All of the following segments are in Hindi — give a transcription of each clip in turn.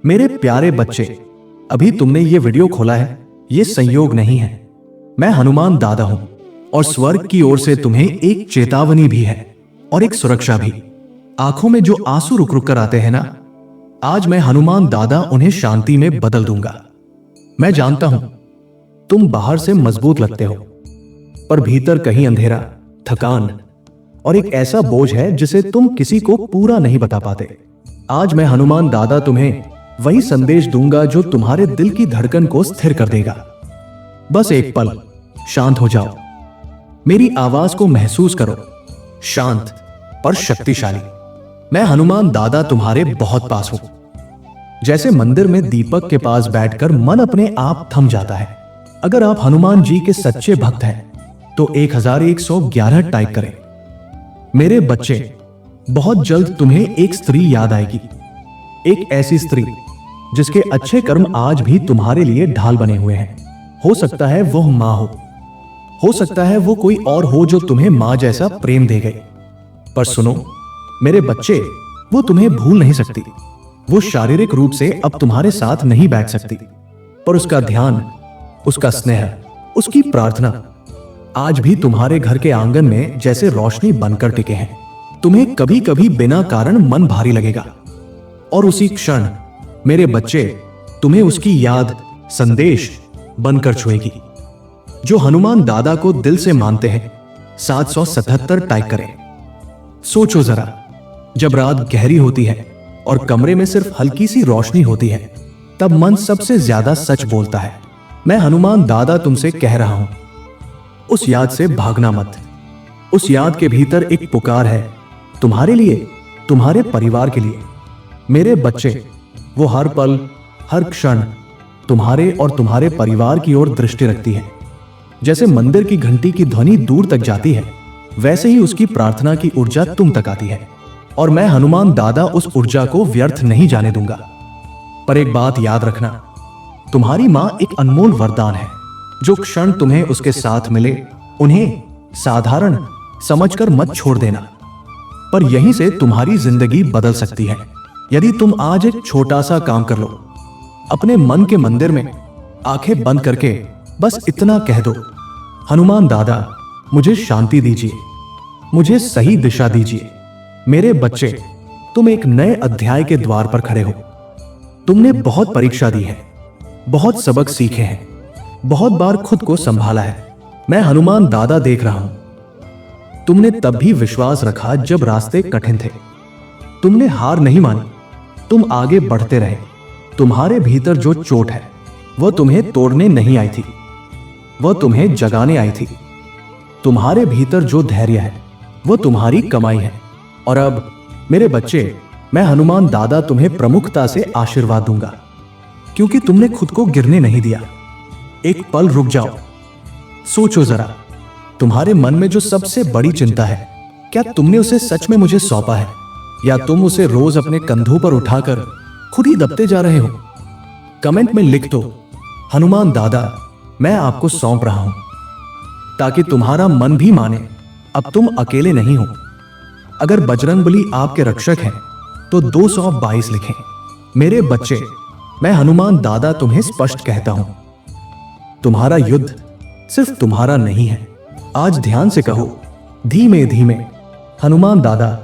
मेरे प्यारे बच्चे, अभी तुमने ये वीडियो खोला है, ये संयोग नहीं है। मैं हनुमान दादा हूं और स्वर्ग की ओर से तुम्हें एक चेतावनी भी है और एक सुरक्षा भी। आंखों में जो आंसू रुक रुक कर आते हैं ना, आज मैं हनुमान दादा उन्हें शांति में बदल दूंगा। मैं जानता हूं तुम बाहर से मजबूत लगते हो, पर भीतर कहीं अंधेरा, थकान और एक ऐसा बोझ है जिसे तुम किसी को पूरा नहीं बता पाते। आज मैं हनुमान दादा तुम्हें वही संदेश दूंगा जो तुम्हारे दिल की धड़कन को स्थिर कर देगा। बस एक पल शांत हो जाओ, मेरी आवाज को महसूस करो, शांत पर शक्तिशाली। मैं हनुमान दादा तुम्हारे बहुत पास हूं। जैसे मंदिर में दीपक के पास बैठकर मन अपने आप थम जाता है। अगर आप हनुमान जी के सच्चे भक्त हैं तो 1111 टाइप करें। मेरे बच्चे, बहुत जल्द तुम्हें एक स्त्री याद आएगी, एक ऐसी स्त्री जिसके अच्छे कर्म आज भी तुम्हारे लिए ढाल बने हुए हैं। हो सकता है वो मां हो सकता है वो कोई और हो जो तुम्हें मां जैसा प्रेम दे गई। पर सुनो मेरे बच्चे, वो तुम्हें भूल नहीं सकती। वो शारीरिक रूप से अब तुम्हारे साथ नहीं बैठ सकती, पर उसका ध्यान, उसका स्नेह, उसकी प्रार्थना आज भी तुम्हारे घर के आंगन में जैसे रोशनी बनकर टिके हैं। तुम्हें कभी कभी बिना कारण मन भारी लगेगा और उसी क्षण मेरे बच्चे तुम्हें उसकी याद संदेश बनकर छुएगी। जो हनुमान दादा को दिल से मानते हैं 777 टाइप करें। सोचो जरा, जब रात गहरी होती है और कमरे में सिर्फ हल्की सी रोशनी होती है, तब मन सबसे ज्यादा सच बोलता है। मैं हनुमान दादा तुमसे कह रहा हूं, उस याद से भागना मत। उस याद के भीतर एक पुकार है, तुम्हारे लिए, तुम्हारे परिवार के लिए। मेरे बच्चे, वो हर पल, हर क्षण तुम्हारे और तुम्हारे परिवार की ओर दृष्टि रखती है। जैसे मंदिर की घंटी की ध्वनि दूर तक जाती है, वैसे ही उसकी प्रार्थना की ऊर्जा तुम तक आती है। और मैं हनुमान दादा उस ऊर्जा को व्यर्थ नहीं जाने दूंगा। पर एक बात याद रखना, तुम्हारी मां एक अनमोल वरदान है। जो क्षण तुम्हें उसके साथ मिले, उन्हें साधारण समझकर मत छोड़ देना, पर यहीं से तुम्हारी जिंदगी बदल सकती है। यदि तुम आज एक छोटा सा काम कर लो, अपने मन के मंदिर में आंखें बंद करके बस इतना कह दो, हनुमान दादा मुझे शांति दीजिए, मुझे सही दिशा दीजिए। मेरे बच्चे, तुम एक नए अध्याय के द्वार पर खड़े हो। तुमने बहुत परीक्षा दी है, बहुत सबक सीखे हैं, बहुत बार खुद को संभाला है। मैं हनुमान दादा देख रहा हूं। तुमने तब भी विश्वास रखा जब रास्ते कठिन थे। तुमने हार नहीं मानी, तुम आगे बढ़ते रहे। तुम्हारे भीतर जो चोट है, वह तुम्हें तोड़ने नहीं आई थी, वह तुम्हें जगाने आई थी। तुम्हारे भीतर जो धैर्य है, वह तुम्हारी कमाई है। और अब मेरे बच्चे, मैं हनुमान दादा तुम्हें प्रमुखता से आशीर्वाद दूंगा, क्योंकि तुमने खुद को गिरने नहीं दिया। एक पल रुक जाओ, सोचो जरा, तुम्हारे मन में जो सबसे बड़ी चिंता है, क्या तुमने उसे सच में मुझे सौंपा है, या तुम उसे रोज अपने कंधों पर उठाकर खुद ही दबते जा रहे हो? कमेंट में लिख दो, हनुमान दादा मैं आपको सौंप रहा हूं, ताकि तुम्हारा मन भी माने अब तुम अकेले नहीं हो। अगर बजरंगबली आपके रक्षक हैं तो 222 लिखें। मेरे बच्चे, मैं हनुमान दादा तुम्हें स्पष्ट कहता हूं, तुम्हारा युद्ध सिर्फ तुम्हारा नहीं है। आज ध्यान से कहो, धीमे धीमे, हनुमान दादा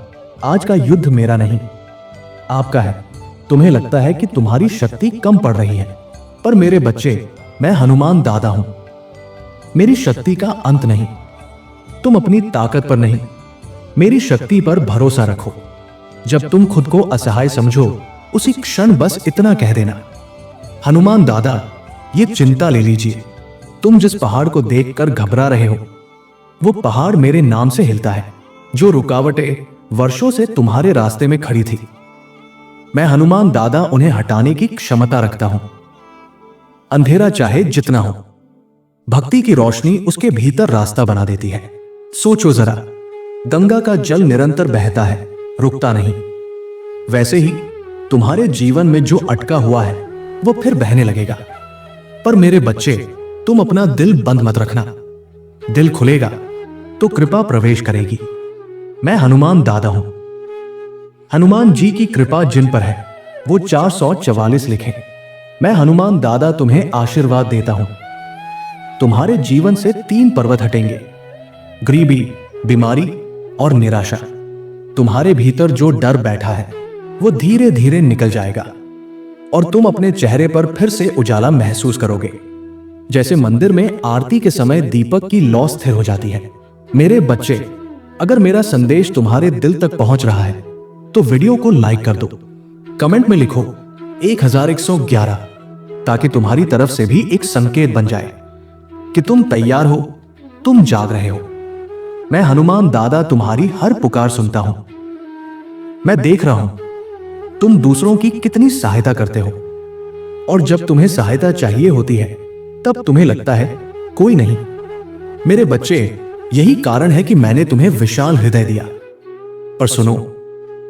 आज का युद्ध मेरा नहीं, आपका है। तुम्हें लगता है कि तुम्हारी शक्ति कम पड़ रही है, पर मेरे बच्चे, मैं हनुमान दादा हूं। मेरी शक्ति का अंत नहीं। तुम अपनी ताकत पर नहीं, मेरी शक्ति पर भरोसा रखो। जब तुम खुद को असहाय समझो, उसी क्षण बस इतना कह देना, हनुमान दादा ये चिंता ले लीजिए। तुम जिस पहाड़ को देखकर घबरा रहे हो, वो पहाड़ मेरे नाम से हिलता है। जो रुकावटें वर्षों से तुम्हारे रास्ते में खड़ी थी, मैं हनुमान दादा उन्हें हटाने की क्षमता रखता हूं। अंधेरा चाहे जितना हो, भक्ति की रोशनी उसके भीतर रास्ता बना देती है। सोचो जरा, गंगा का जल निरंतर बहता है, रुकता नहीं। वैसे ही तुम्हारे जीवन में जो अटका हुआ है, वो फिर बहने लगेगा। पर मेरे बच्चे, तुम अपना दिल बंद मत रखना। दिल खुलेगा तो कृपा प्रवेश करेगी। मैं हनुमान दादा हूं। हनुमान जी की कृपा जिन पर है वो 444 लिखें। मैं हनुमान दादा तुम्हें आशीर्वाद देता हूं। तुम्हारे जीवन से 3 पर्वत हटेंगे, गरीबी, बीमारी और निराशा। तुम्हारे भीतर जो डर बैठा है वो धीरे धीरे निकल जाएगा और तुम अपने चेहरे पर फिर से उजाला महसूस करोगे, जैसे मंदिर में आरती के समय दीपक की लौ स्थिर हो जाती है। मेरे बच्चे, अगर मेरा संदेश तुम्हारे दिल तक पहुंच रहा है तो वीडियो को लाइक कर दो। कमेंट में लिखो 1111 ताकि तुम्हारी तरफ से भी एक संकेत बन जाए कि तुम तैयार हो, तुम जाग रहे हो। मैं हनुमान दादा तुम्हारी हर पुकार सुनता हूं। मैं देख रहा हूं तुम दूसरों की कितनी सहायता करते हो, और जब तुम्हें सहायता चाहिए होती है तब तुम्हें लगता है कोई नहीं। मेरे बच्चे, यही कारण है कि मैंने तुम्हें विशाल हृदय दिया। पर सुनो,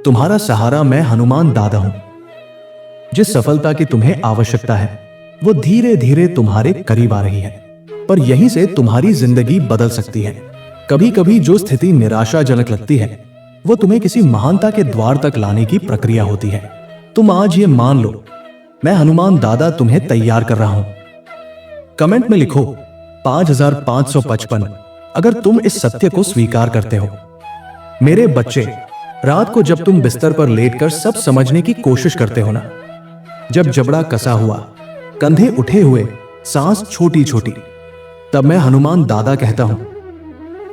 तुम्हारा सहारा मैं हनुमान दादा हूं। जिस सफलता की तुम्हें आवश्यकता है वो धीरे धीरे तुम्हारे करीब आ रही है, पर यहीं से तुम्हारी जिंदगी बदल सकती है। कभी कभी जो स्थिति निराशाजनक लगती है वो तुम्हें किसी महानता के द्वार तक लाने की प्रक्रिया होती है। तुम आज ये मान लो, मैं हनुमान दादा तुम्हें तैयार कर रहा हूं। कमेंट में लिखो 5555 अगर तुम इस सत्य को स्वीकार करते हो। मेरे बच्चे, रात को जब तुम बिस्तर पर लेटकर सब समझने की कोशिश करते हो ना, जब जबड़ा कसा हुआ, कंधे उठे हुए, सांस छोटी छोटी, तब मैं हनुमान दादा कहता हूं,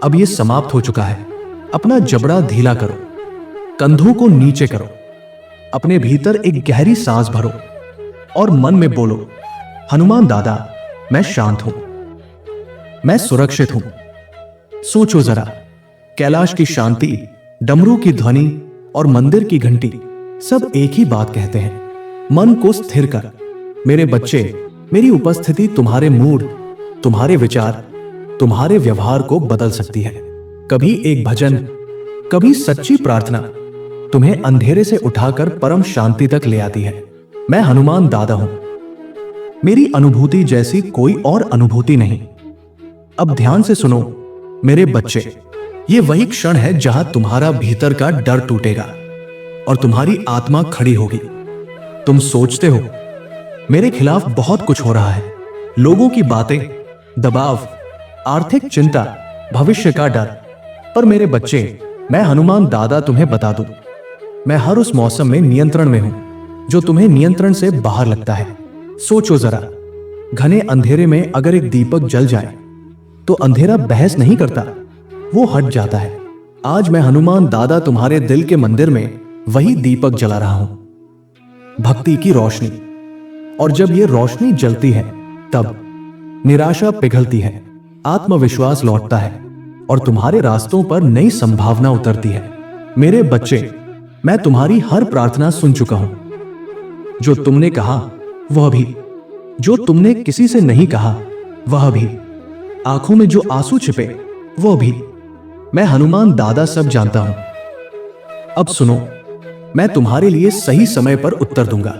अब यह समाप्त हो चुका है। अपना जबड़ा ढीला करो, कंधों को नीचे करो, अपने भीतर एक गहरी सांस भरो और मन में बोलो, हनुमान दादा, मैं शांत हूं, मैं सुरक्षित हूं। सोचो जरा, कैलाश की शांति, डमरू की ध्वनि और मंदिर की घंटी सब एक ही बात कहते हैं, मन को स्थिर कर। मेरे बच्चे, मेरी उपस्थिति तुम्हारे मूड, तुम्हारे विचार, तुम्हारे व्यवहार को बदल सकती है। कभी एक भजन, कभी सच्ची प्रार्थना तुम्हें अंधेरे से उठाकर परम शांति तक ले आती है। मैं हनुमान दादा हूं। मेरी अनुभूति जैसी कोई और अनुभूति नहीं। अब ध्यान से सुनो मेरे बच्चे, ये वही क्षण है जहां तुम्हारा भीतर का डर टूटेगा और तुम्हारी आत्मा खड़ी होगी। तुम सोचते हो मेरे खिलाफ बहुत कुछ हो रहा है, लोगों की बातें, दबाव, आर्थिक चिंता, भविष्य का डर। पर मेरे बच्चे, मैं हनुमान दादा तुम्हें बता दूं, मैं हर उस मौसम में नियंत्रण में हूं जो तुम्हें नियंत्रण से बाहर लगता है। सोचो जरा, घने अंधेरे में अगर एक दीपक जल जाए तो अंधेरा बहस नहीं करता, वो हट जाता है। आज मैं हनुमान दादा तुम्हारे दिल के मंदिर में वही दीपक जला रहा हूं, भक्ति की रोशनी। और जब ये रोशनी जलती है तब निराशा पिघलती है, आत्मविश्वास लौटता है और तुम्हारे रास्तों पर नई संभावना उतरती है। मेरे बच्चे, मैं तुम्हारी हर प्रार्थना सुन चुका हूं। जो तुमने कहा वह भी, जो तुमने किसी से नहीं कहा वह भी, आंखों में जो आंसू छिपे वह भी, मैं हनुमान दादा सब जानता हूं। अब सुनो, मैं तुम्हारे लिए सही समय पर उत्तर दूंगा।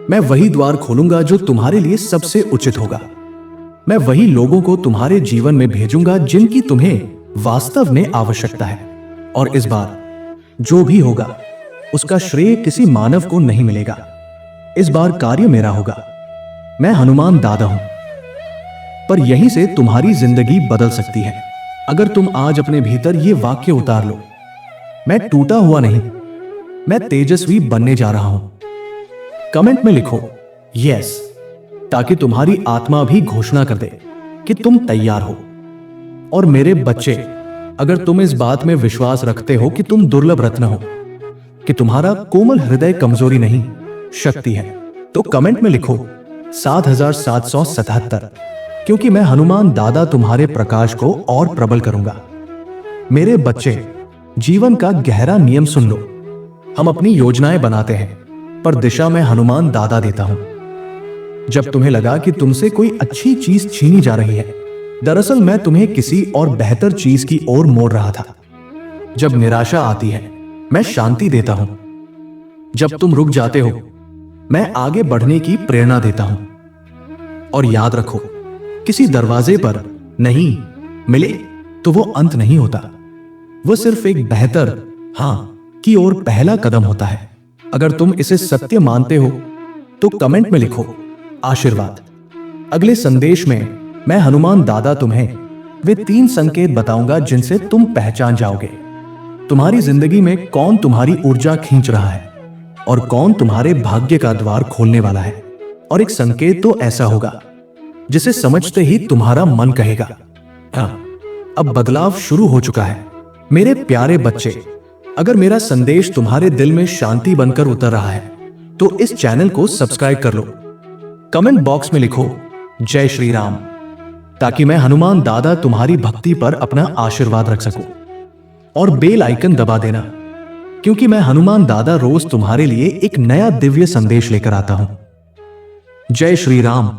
मैं वही द्वार खोलूंगा जो तुम्हारे लिए सबसे उचित होगा। मैं वही लोगों को तुम्हारे जीवन में भेजूंगा जिनकी तुम्हें वास्तव में आवश्यकता है। और इस बार जो भी होगा उसका श्रेय किसी मानव को नहीं मिलेगा। इस बार कार्य मेरा होगा। मैं हनुमान दादा हूं। पर यहीं से तुम्हारी जिंदगी बदल सकती है अगर तुम आज अपने भीतर ये वाक्य उतार लो, मैं टूटा हुआ नहीं, मैं तेजस्वी बनने जा रहा हूं। कमेंट में लिखो यस, ताकि तुम्हारी आत्मा भी घोषणा कर दे कि तुम तैयार हो। और मेरे बच्चे, अगर तुम इस बात में विश्वास रखते हो कि तुम दुर्लभ रत्न हो, कि तुम्हारा कोमल हृदय कमजोरी नहीं शक्ति है, तो कमेंट में लिखो 7777, क्योंकि मैं हनुमान दादा तुम्हारे प्रकाश को और प्रबल करूंगा। मेरे बच्चे, जीवन का गहरा नियम सुन लो। हम अपनी योजनाएं बनाते हैं पर दिशा में हनुमान दादा देता हूं। जब तुम्हें लगा कि तुमसे कोई अच्छी चीज छीनी जा रही है, दरअसल मैं तुम्हें किसी और बेहतर चीज की ओर मोड़ रहा था। जब निराशा आती है, मैं शांति देता हूं। जब तुम रुक जाते हो, मैं आगे बढ़ने की प्रेरणा देता हूं। और याद रखो, किसी दरवाजे पर नहीं मिले तो वो अंत नहीं होता, वो सिर्फ एक बेहतर हां की ओर पहला कदम होता है। अगर तुम इसे सत्य मानते हो तो कमेंट में लिखो आशीर्वाद। अगले संदेश में मैं हनुमान दादा तुम्हें वे 3 संकेत बताऊंगा जिनसे तुम पहचान जाओगे तुम्हारी जिंदगी में कौन तुम्हारी ऊर्जा खींच रहा है और कौन तुम्हारे भाग्य का द्वार खोलने वाला है। और एक संकेत तो ऐसा होगा जिसे समझते ही तुम्हारा मन कहेगा अब बदलाव शुरू हो चुका है। मेरे प्यारे बच्चे, अगर मेरा संदेश तुम्हारे दिल में शांति बनकर उतर रहा है तो इस चैनल को सब्सक्राइब कर लो। कमेंट बॉक्स में लिखो जय श्री राम, ताकि मैं हनुमान दादा तुम्हारी भक्ति पर अपना आशीर्वाद रख सकूं। और बेल आइकन दबा देना, क्योंकि मैं हनुमान दादा रोज तुम्हारे लिए एक नया दिव्य संदेश लेकर आता हूं। जय श्री राम।